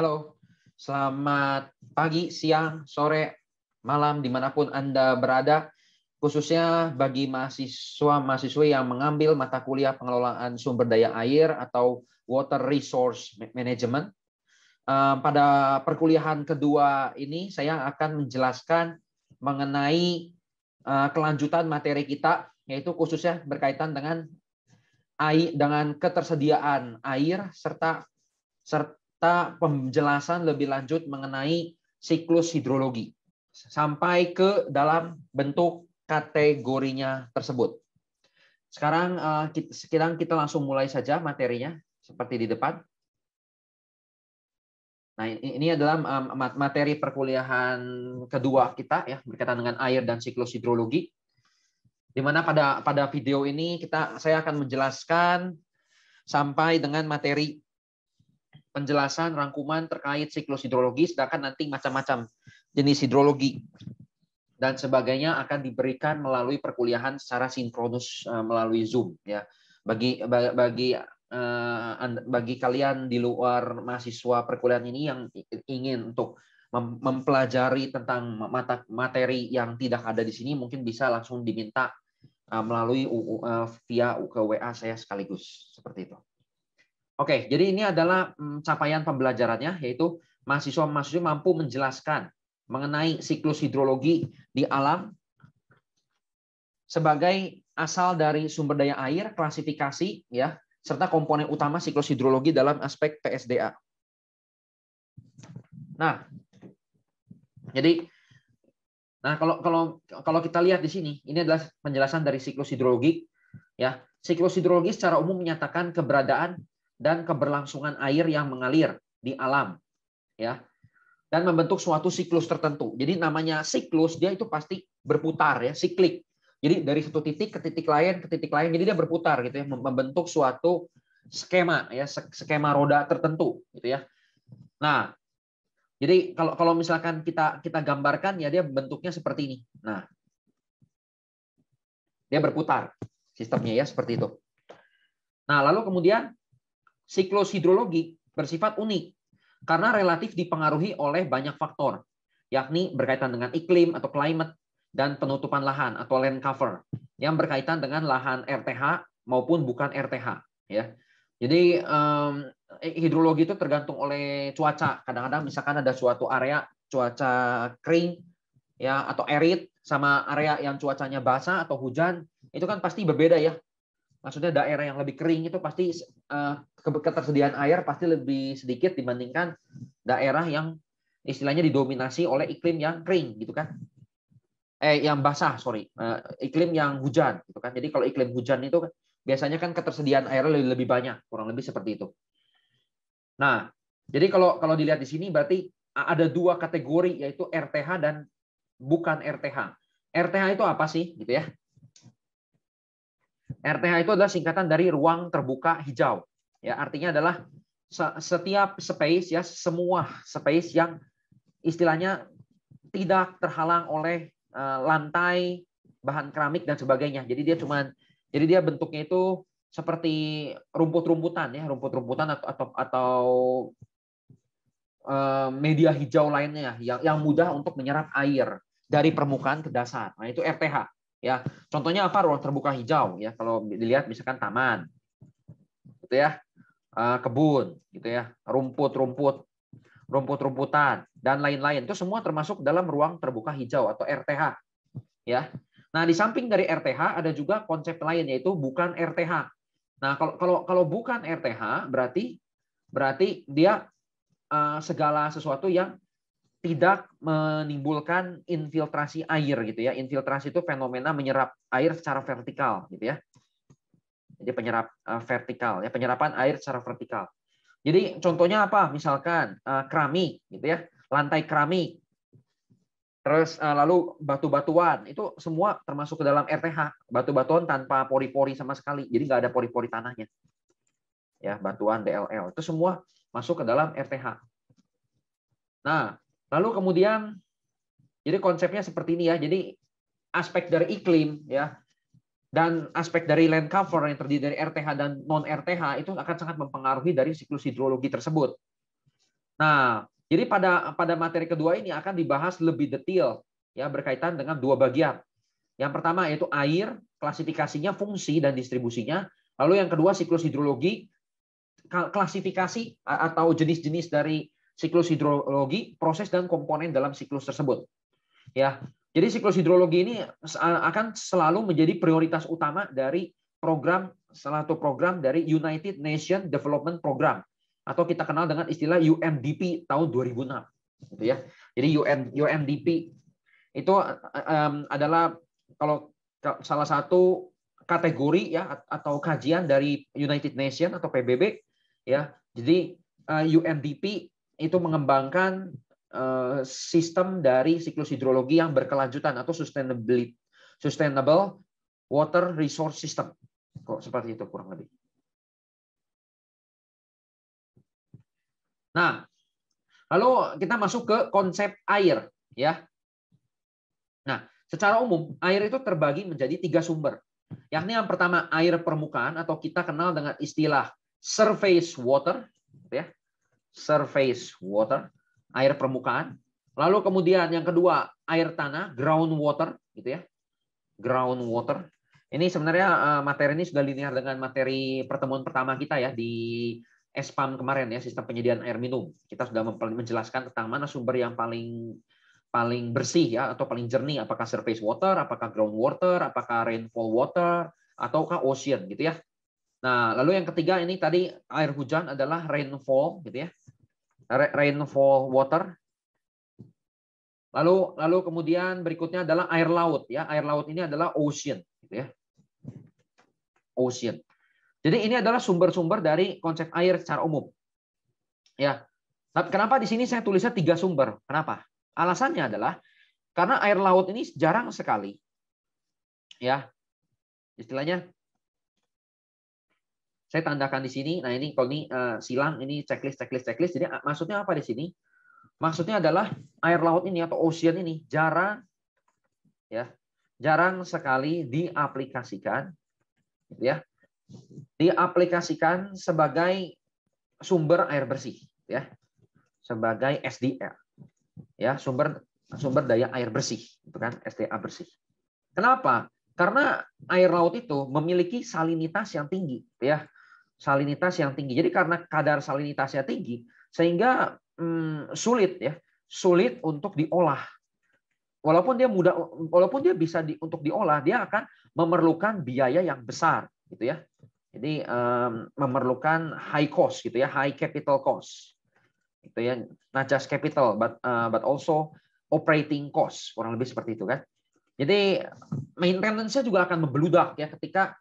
Halo, selamat pagi, siang, sore, malam, dimanapun Anda berada, khususnya bagi mahasiswa-mahasiswi yang mengambil mata kuliah pengelolaan sumber daya air atau Water Resource Management. Pada perkuliahan kedua ini, saya akan menjelaskan mengenai kelanjutan materi kita, yaitu khususnya berkaitan dengan ketersediaan air serta penjelasan lebih lanjut mengenai siklus hidrologi sampai ke dalam bentuk kategorinya tersebut. Sekarang kita langsung mulai saja materinya seperti di depan. Nah, ini adalah materi perkuliahan kedua kita ya, berkaitan dengan air dan siklus hidrologi. Di mana pada video ini saya akan menjelaskan sampai dengan materi penjelasan rangkuman terkait siklus hidrologi, sedangkan nanti macam-macam jenis hidrologi dan sebagainya akan diberikan melalui perkuliahan secara sinkronus melalui Zoom ya. Bagi kalian di luar mahasiswa perkuliahan ini yang ingin untuk mempelajari tentang materi yang tidak ada di sini, mungkin bisa langsung diminta melalui via ke WA saya sekaligus seperti itu. Oke, jadi ini adalah capaian pembelajarannya, yaitu mahasiswa-mahasiswa mampu menjelaskan mengenai siklus hidrologi di alam sebagai asal dari sumber daya air, klasifikasi, ya, serta komponen utama siklus hidrologi dalam aspek PSDA. Nah, jadi, kalau kita lihat di sini, ini adalah penjelasan dari siklus hidrologi, ya. Siklus hidrologi secara umum menyatakan keberadaan dan keberlangsungan air yang mengalir di alam, ya, dan membentuk suatu siklus tertentu. Jadi namanya siklus, dia itu pasti berputar ya, siklik. Jadi dari satu titik ke titik lain, jadi dia berputar gitu ya, membentuk suatu skema ya, skema roda tertentu gitu ya. Nah, jadi kalau misalkan kita gambarkan ya, dia bentuknya seperti ini. Nah, dia berputar sistemnya ya, seperti itu. Nah, lalu kemudian siklus hidrologi bersifat unik karena relatif dipengaruhi oleh banyak faktor, yakni berkaitan dengan iklim atau climate dan penutupan lahan atau land cover yang berkaitan dengan lahan RTH maupun bukan RTH. Ya, jadi hidrologi itu tergantung oleh cuaca. Kadang-kadang misalkan ada suatu area cuaca kering ya atau arid sama area yang cuacanya basah atau hujan, itu kan pasti berbeda ya. Maksudnya daerah yang lebih kering itu pasti ketersediaan air pasti lebih sedikit dibandingkan daerah yang istilahnya didominasi oleh iklim yang kering gitu kan. Yang basah, sorry. Iklim yang hujan gitu kan. Jadi kalau iklim hujan itu biasanya kan ketersediaan airnya lebih banyak, kurang lebih seperti itu. Nah, jadi kalau dilihat di sini berarti ada dua kategori, yaitu RTH dan bukan RTH. RTH itu apa sih gitu ya? RTH itu adalah singkatan dari ruang terbuka hijau. Ya, artinya adalah setiap space ya, semua space yang istilahnya tidak terhalang oleh lantai, bahan keramik dan sebagainya. Jadi dia bentuknya itu seperti rumput-rumputan ya, atau media hijau lainnya yang mudah untuk menyerap air dari permukaan ke dasar. Nah, itu RTH. Ya, contohnya apa? Ruang terbuka hijau ya. Kalau dilihat misalkan taman, gitu ya, kebun, gitu ya, rumput-rumputan dan lain-lain. Itu semua termasuk dalam ruang terbuka hijau atau RTH. Ya. Nah, di samping dari RTH ada juga konsep lain, yaitu bukan RTH. Nah, kalau bukan RTH berarti dia segala sesuatu yang tidak menimbulkan infiltrasi air gitu ya. Infiltrasi itu fenomena menyerap air secara vertikal gitu ya. Jadi vertikal ya, penyerapan air secara vertikal. Jadi contohnya apa? Misalkan keramik gitu ya, lantai keramik. Terus lalu batu-batuan, itu semua termasuk ke dalam RTH. Batu-batuan tanpa pori-pori sama sekali. Jadi nggak ada pori-pori tanahnya. Ya, batuan DLL. Itu semua masuk ke dalam RTH. Nah, lalu kemudian, jadi konsepnya seperti ini ya. Jadi aspek dari iklim ya, dan aspek dari land cover yang terdiri dari RTH dan non RTH itu akan sangat mempengaruhi dari siklus hidrologi tersebut. Nah, jadi pada materi kedua ini akan dibahas lebih detail ya berkaitan dengan dua bagian. Yang pertama yaitu air, klasifikasinya, fungsi dan distribusinya. Lalu yang kedua siklus hidrologi, klasifikasi atau jenis-jenis dari siklus hidrologi, proses dan komponen dalam siklus tersebut. Ya. Jadi siklus hidrologi ini akan selalu menjadi prioritas utama dari salah satu program dari United Nations Development Program atau kita kenal dengan istilah UNDP tahun 2006 gitu ya. Jadi UNDP itu adalah kalau salah satu kategori ya atau kajian dari United Nations atau PBB ya. Jadi UNDP itu mengembangkan sistem dari siklus hidrologi yang berkelanjutan atau sustainable water resource system. Kok seperti itu kurang lebih. Nah, lalu kita masuk ke konsep air ya. Nah, secara umum air itu terbagi menjadi 3 sumber. Yakni yang pertama air permukaan atau kita kenal dengan istilah surface water ya. Surface water, air permukaan. Lalu kemudian yang kedua air tanah, ground water gitu ya. Ground water. Ini sebenarnya materi ini sudah linear dengan materi pertemuan pertama kita ya di SPAM kemarin ya, sistem penyediaan air minum. Kita sudah menjelaskan tentang mana sumber yang paling bersih ya atau paling jernih, apakah surface water, apakah ground water, apakah rainfall water ataukah ocean gitu ya. Nah, lalu yang ketiga ini tadi air hujan adalah rainfall gitu ya. Rainfall water. Lalu kemudian berikutnya adalah air laut ya. Air laut ini adalah ocean gitu ya. Ocean. Jadi ini adalah sumber-sumber dari konsep air secara umum. Ya. Kenapa di sini saya tulisnya 3 sumber? Kenapa? Alasannya adalah karena air laut ini jarang sekali ya. Istilahnya saya tandakan di sini. Nah, ini kalau ini silang, ini checklist. Jadi maksudnya apa di sini? Maksudnya adalah air laut ini atau ocean ini jarang sekali diaplikasikan gitu ya. Diaplikasikan sebagai sumber air bersih ya. Sebagai SDA. Ya, sumber daya air bersih, gitu kan? SDA bersih. Kenapa? Karena air laut itu memiliki salinitas yang tinggi ya. Salinitas yang tinggi. Jadi karena kadar salinitasnya tinggi sehingga sulit untuk diolah. Walaupun dia bisa untuk diolah, dia akan memerlukan biaya yang besar, gitu ya. Jadi memerlukan high cost, gitu ya, high capital cost, gitu ya. Not just capital, but also operating cost, kurang lebih seperti itu kan. Jadi maintenance-nya juga akan membeludak ya ketika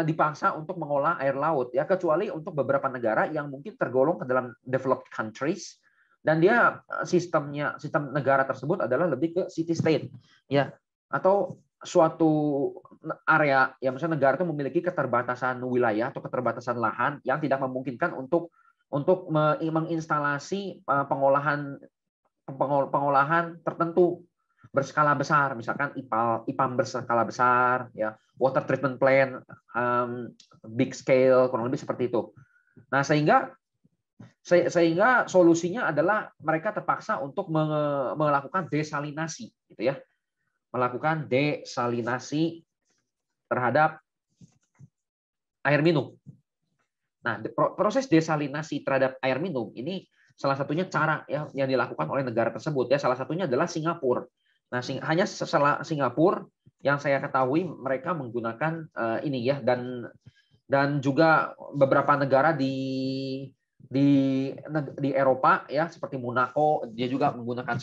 dipaksa untuk mengolah air laut ya, kecuali untuk beberapa negara yang mungkin tergolong ke dalam developed countries dan dia sistem negara tersebut adalah lebih ke city state ya, atau suatu area ya, misalnya negara itu memiliki keterbatasan wilayah atau keterbatasan lahan yang tidak memungkinkan untuk menginstalasi pengolahan tertentu berskala besar, misalkan IPAM berskala besar, ya, water treatment plant, big scale, kurang lebih seperti itu. Nah, sehingga solusinya adalah mereka terpaksa untuk melakukan desalinasi, gitu ya, melakukan desalinasi terhadap air minum. Nah, proses desalinasi terhadap air minum ini salah satunya cara ya yang dilakukan oleh negara tersebut ya. Salah satunya adalah Singapura. Nah, hanya setelah Singapura yang saya ketahui mereka menggunakan ini ya, dan juga beberapa negara di Eropa ya seperti Monaco dia juga menggunakan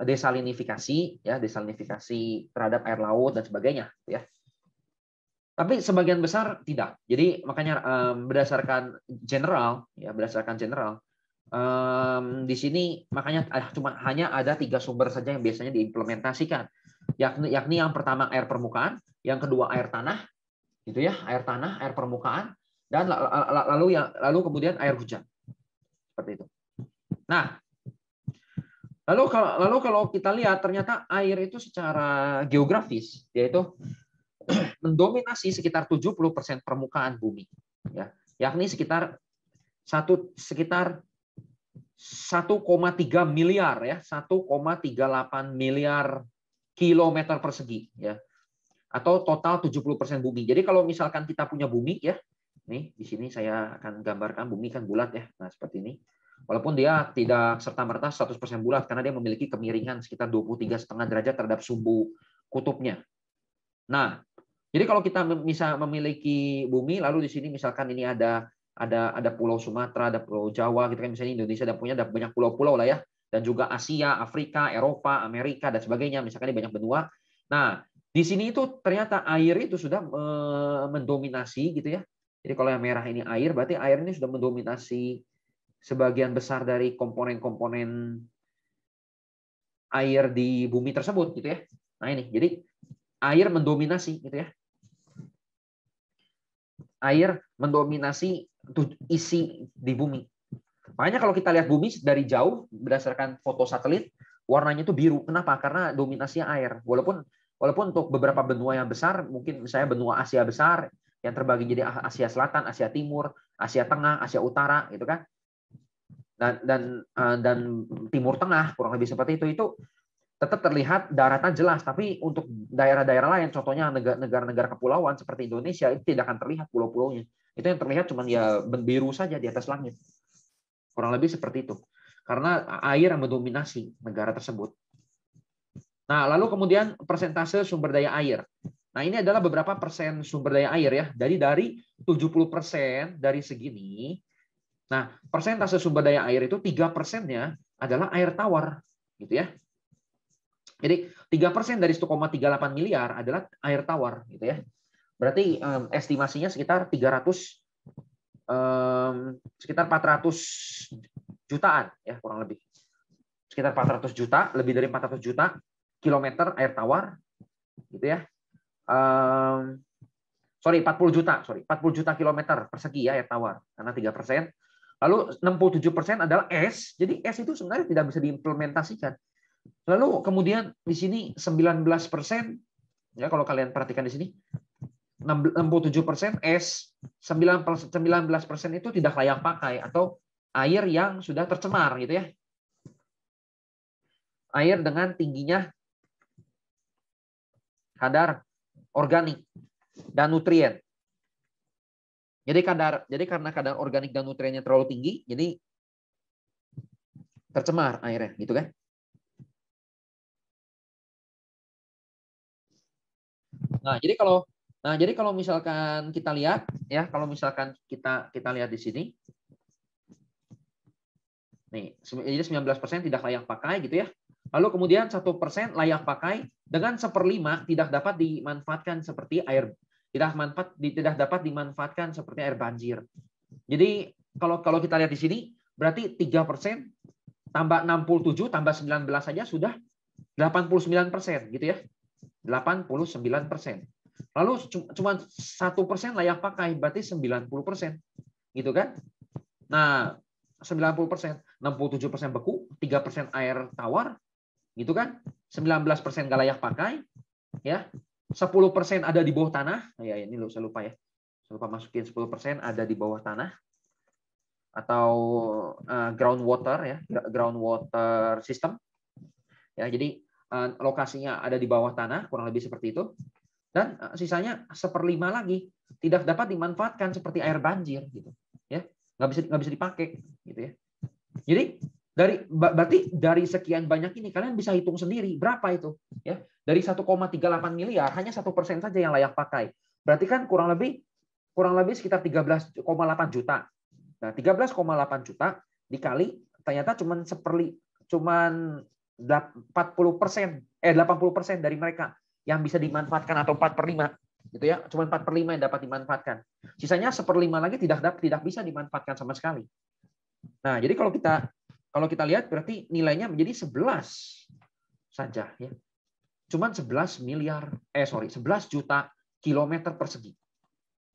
desalinifikasi terhadap air laut dan sebagainya ya. Tapi sebagian besar tidak. Jadi makanya berdasarkan general di sini makanya hanya ada 3 sumber saja yang biasanya diimplementasikan, yakni yang pertama air permukaan, yang kedua air tanah, gitu ya, air tanah, air permukaan, dan lalu kemudian air hujan, seperti itu. Nah, lalu kalau kita lihat ternyata air itu secara geografis yaitu mendominasi sekitar 70% permukaan bumi, ya, yakni sekitar sekitar 1,3 miliar ya, 1,38 miliar kilometer persegi ya. Atau total 70% bumi. Jadi kalau misalkan kita punya bumi ya, nih di sini saya akan gambarkan bumi kan bulat ya. Nah, seperti ini. Walaupun dia tidak serta-merta 100% bulat karena dia memiliki kemiringan sekitar 23,5 derajat terhadap sumbu kutubnya. Nah, jadi kalau kita bisa memiliki bumi, lalu di sini misalkan ini ada pulau Sumatera, ada pulau Jawa, gitu kan, misalnya Indonesia ada banyak pulau-pulau lah ya, dan juga Asia, Afrika, Eropa, Amerika dan sebagainya, misalkan ini banyak benua. Nah, di sini itu ternyata air itu sudah mendominasi gitu ya. Jadi kalau yang merah ini air, berarti air ini sudah mendominasi sebagian besar dari komponen-komponen air di bumi tersebut gitu ya. Nah ini, jadi air mendominasi gitu ya. Air mendominasi isi di bumi. Makanya kalau kita lihat bumi dari jauh berdasarkan foto satelit, warnanya itu biru. Kenapa? Karena dominasinya air. Walaupun untuk beberapa benua yang besar, mungkin misalnya benua Asia besar yang terbagi jadi Asia Selatan, Asia Timur, Asia Tengah, Asia Utara, gitu kan? Dan Timur Tengah kurang lebih seperti itu tetap terlihat daratan jelas, tapi untuk daerah-daerah lain, contohnya negara-negara kepulauan seperti Indonesia, itu tidak akan terlihat pulau-pulaunya. Itu yang terlihat cuma ya biru saja di atas langit. Kurang lebih seperti itu. Karena air yang mendominasi negara tersebut. Nah, lalu kemudian persentase sumber daya air. Nah, ini adalah beberapa persen sumber daya air ya. Dari 70% dari segini. Nah, persentase sumber daya air itu 3%-nya adalah air tawar, gitu ya. Jadi 3% dari 1,38 miliar adalah air tawar, gitu ya. Berarti estimasinya sekitar 400 jutaan ya kurang lebih. Sekitar 400 juta, lebih dari 400 juta kilometer air tawar, gitu ya. 40 juta kilometer persegi ya air tawar karena 3%. Lalu 67% adalah es. Jadi es itu sebenarnya tidak bisa diimplementasikan. Lalu kemudian di sini 19% ya kalau kalian perhatikan di sini 67% es, 19% itu tidak layak pakai atau air yang sudah tercemar gitu ya. Air dengan tingginya kadar organik dan nutrien. Jadi karena kadar organik dan nutriennya terlalu tinggi, jadi tercemar airnya gitu kan. Nah, jadi kalau misalkan kita lihat ya, kalau misalkan kita lihat di sini. Nih, jadi 19% tidak layak pakai gitu ya. Lalu kemudian 1% layak pakai dengan 1/5 tidak dapat dimanfaatkan seperti air tidak dapat dimanfaatkan seperti air banjir. Jadi kalau kita lihat di sini berarti 3% tambah 67 tambah 19 saja sudah 89% gitu ya. 89%. Lalu cuma 1% layak pakai, berarti 90%. Gitu kan? Nah, 90%, 67% beku, 3% air tawar, gitu kan? 19% nggak layak pakai, ya. 10% ada di bawah tanah. Ya, ini saya lupa ya. Saya lupa masukin 10% ada di bawah tanah atau groundwater ya, groundwater system. Ya, jadi lokasinya ada di bawah tanah, kurang lebih seperti itu. Dan sisanya 1/5 lagi tidak dapat dimanfaatkan seperti air banjir, gitu. Ya, nggak bisa dipakai, gitu ya. Jadi berarti dari sekian banyak ini kalian bisa hitung sendiri berapa itu, ya. Dari 1,38 miliar hanya 1% saja yang layak pakai. Berarti kan kurang lebih sekitar 13,8 juta. Nah, 13,8 juta dikali ternyata cuman 80% dari mereka yang bisa dimanfaatkan atau 4/5 gitu ya, cuma 4/5 yang dapat dimanfaatkan. Sisanya 1/5 lagi tidak bisa dimanfaatkan sama sekali. Nah, jadi kalau kita lihat berarti nilainya menjadi 11 saja ya. Cuman 11 juta kilometer persegi.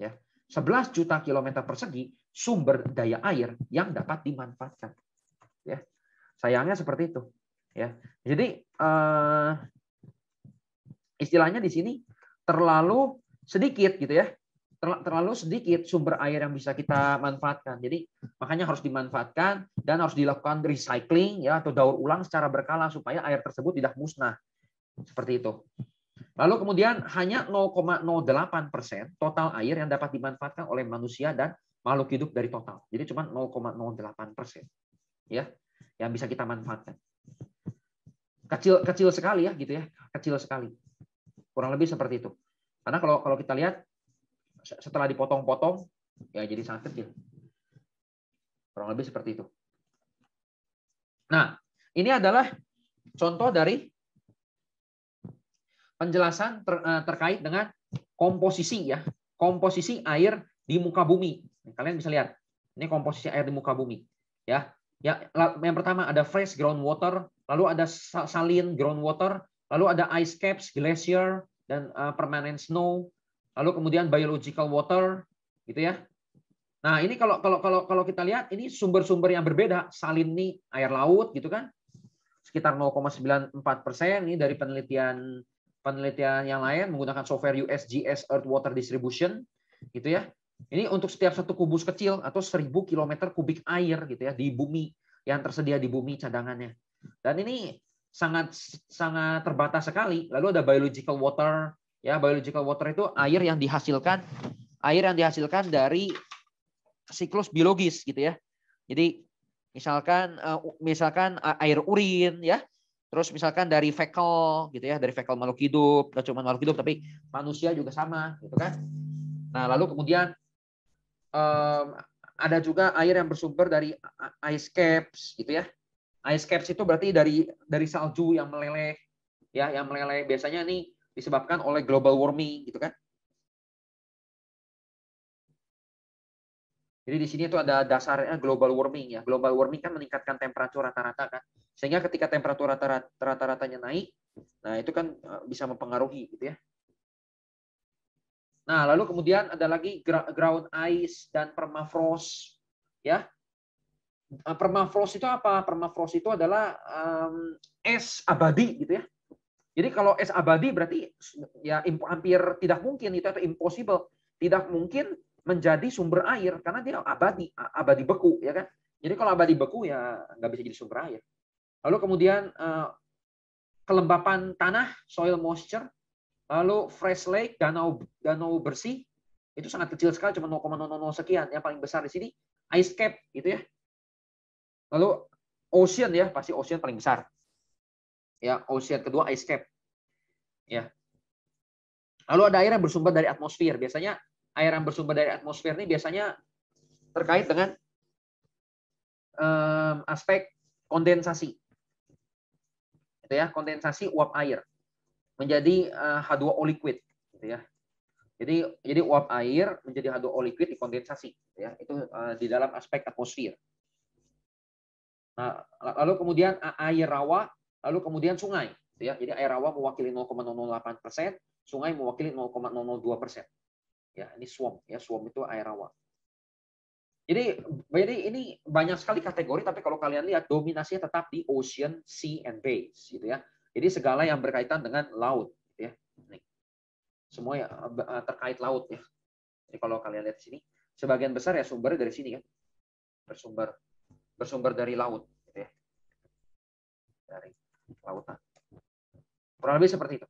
Ya. 11 juta kilometer persegi sumber daya air yang dapat dimanfaatkan. Ya. Sayangnya seperti itu. Ya, jadi istilahnya di sini terlalu sedikit gitu ya. terlalu sedikit sumber air yang bisa kita manfaatkan. Jadi makanya harus dimanfaatkan dan harus dilakukan recycling ya atau daur ulang secara berkala supaya air tersebut tidak musnah. Seperti itu. Lalu kemudian hanya 0,08% total air yang dapat dimanfaatkan oleh manusia dan makhluk hidup dari total. Jadi cuma 0,08% ya yang bisa kita manfaatkan. Kecil sekali ya gitu ya, kecil sekali. Kurang lebih seperti itu. Karena kalau kita lihat setelah dipotong-potong ya jadi sangat kecil. Kurang lebih seperti itu. Nah, ini adalah contoh dari penjelasan terkait dengan komposisi ya, komposisi air di muka bumi. Kalian bisa lihat, ini komposisi air di muka bumi ya. Ya, yang pertama ada fresh groundwater, lalu ada saline groundwater, lalu ada ice caps, glacier dan permanent snow, lalu kemudian biological water, gitu ya. Nah, ini kalau kita lihat ini sumber-sumber yang berbeda. Salin ini air laut gitu kan. Sekitar 0,94% ini dari penelitian yang lain menggunakan software USGS Earth Water Distribution gitu ya. Ini untuk setiap satu kubus kecil atau 1000 km kubik air gitu ya di bumi yang tersedia di bumi cadangannya. Dan ini sangat terbatas sekali. Lalu ada biological water ya, biological water itu air yang dihasilkan dari siklus biologis gitu ya. Jadi misalkan air urin ya. Terus misalkan dari fecal gitu ya, dari fecal makhluk hidup, gak cuma makhluk hidup tapi manusia juga sama gitu kan. Nah, lalu kemudian ada juga air yang bersumber dari ice caps gitu ya. Ice caps itu berarti dari salju yang meleleh ya, yang meleleh biasanya ini disebabkan oleh global warming gitu kan. Jadi di sini itu ada dasarnya global warming ya. Global warming kan meningkatkan temperatur rata-rata kan. Sehingga ketika temperatur rata-ratanya naik, nah itu kan bisa mempengaruhi gitu ya. Nah, lalu kemudian ada lagi ground ice dan permafrost ya. Permafrost itu apa? Permafrost itu adalah es abadi gitu ya. Jadi kalau es abadi berarti ya hampir tidak mungkin itu atau impossible, tidak mungkin menjadi sumber air karena dia abadi beku ya kan. Jadi kalau abadi beku ya nggak bisa jadi sumber air. Lalu kemudian kelembapan tanah, soil moisture, lalu fresh lake, danau bersih itu sangat kecil sekali, cuma 0,00 sekian. Yang paling besar di sini ice cap gitu ya. Lalu ocean ya, pasti ocean paling besar. Ya, ocean kedua ice cap. Ya. Lalu ada air yang bersumber dari atmosfer. Biasanya air yang bersumber dari atmosfer ini biasanya terkait dengan aspek kondensasi. Gitu ya, kondensasi uap air menjadi H2O liquid gitu ya. Jadi uap air menjadi H2O liquid dikondensasi gitu ya. Itu di dalam aspek atmosfer. Nah, lalu kemudian air rawa, lalu kemudian sungai gitu ya. Jadi air rawa mewakili 0,08%, sungai mewakili 0,002%. Ya, ini swamp ya, swamp itu air rawa. Jadi ini banyak sekali kategori, tapi kalau kalian lihat dominasinya tetap di ocean, sea, and bays, gitu ya. Jadi segala yang berkaitan dengan laut, gitu ya. Nih. Semua yang terkait laut ya. Jadi kalau kalian lihat di sini, sebagian besar ya sumbernya dari sini kan, bersumber dari laut, gitu ya. Dari lautan. Kurang lebih seperti itu.